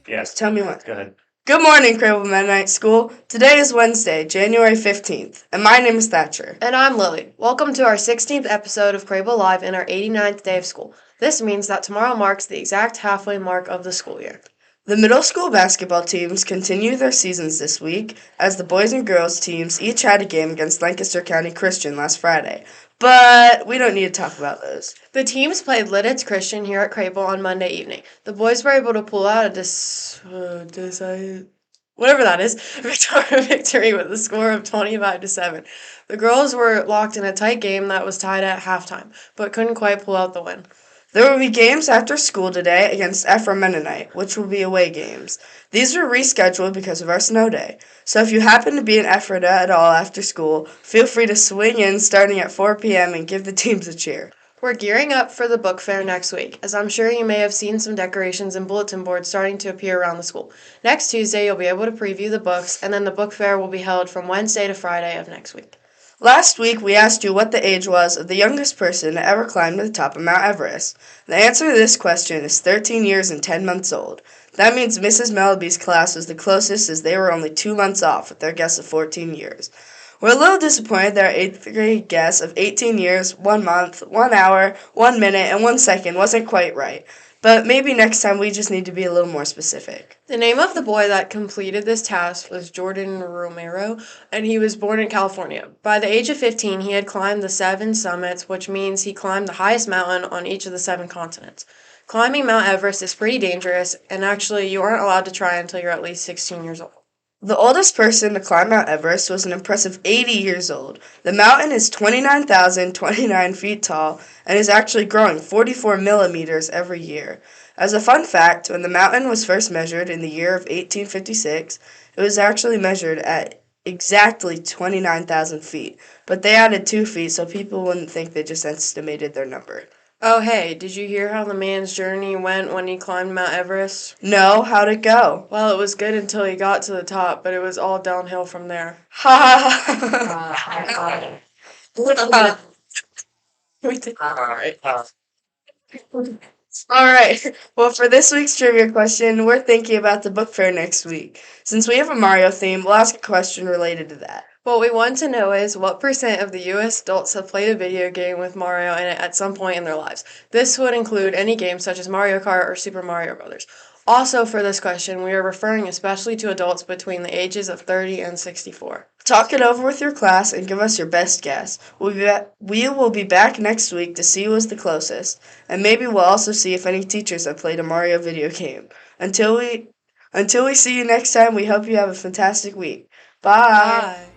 Yes. Tell me when. Go ahead. Good morning, Crable Mennonite School. Today is Wednesday, January 15th, and my name is Thatcher. And I'm Lily. Welcome to our 16th episode of Crable Live in our 89th day of school. This means that tomorrow marks the exact halfway mark of the school year. The middle school basketball teams continue their seasons this week, as the boys and girls teams each had a game against Lancaster County Christian last Friday. But we don't need to talk about those. The teams played Lidditz Christian here at Crable on Monday evening. The boys were able to pull out whatever that is, victory with a score of 25-7. The girls were locked in a tight game that was tied at halftime, but couldn't quite pull out the win. There will be games after school today against Ephraim Mennonite, which will be away games. These were rescheduled because of our snow day. So if you happen to be in Ephrata at all after school, feel free to swing in starting at 4 p.m. and give the teams a cheer. We're gearing up for the book fair next week, as I'm sure you may have seen some decorations and bulletin boards starting to appear around the school. Next Tuesday, you'll be able to preview the books, and then the book fair will be held from Wednesday to Friday of next week. Last week, we asked you what the age was of the youngest person to ever climb to the top of Mount Everest. The answer to this question is 13 years and 10 months old. That means Mrs. Mellaby's class was the closest, as they were only 2 months off with their guess of 14 years. We're a little disappointed that our 8th grade guess of 18 years, 1 month, 1 hour, 1 minute, and 1 second wasn't quite right. But maybe next time we just need to be a little more specific. The name of the boy that completed this task was Jordan Romero, and he was born in California. By the age of 15, he had climbed the 7 summits, which means he climbed the highest mountain on each of the 7 continents. Climbing Mount Everest is pretty dangerous, and actually, you aren't allowed to try until you're at least 16 years old. The oldest person to climb Mount Everest was an impressive 80 years old. The mountain is 29,029 feet tall and is actually growing 44 millimeters every year. As a fun fact, when the mountain was first measured in the year of 1856, it was actually measured at exactly 29,000 feet, but they added 2 feet so people wouldn't think they just estimated their number. Oh, hey, did you hear how the man's journey went when he climbed Mount Everest? No, how'd it go? Well, it was good until he got to the top, but it was all downhill from there. Ha ha ha. We did. Alright. All right. Well, for this week's trivia question, we're thinking about the book fair next week. Since we have a Mario theme, we'll ask a question related to that. What we want to know is what percent of the U.S. adults have played a video game with Mario in it at some point in their lives. This would include any game such as Mario Kart or Super Mario Bros. Also, for this question, we are referring especially to adults between the ages of 30 and 64. Talk it over with your class and give us your best guess. We will be back next week to see who was the closest, and maybe we'll also see if any teachers have played a Mario video game. Until we see you next time, we hope you have a fantastic week. Bye. Bye.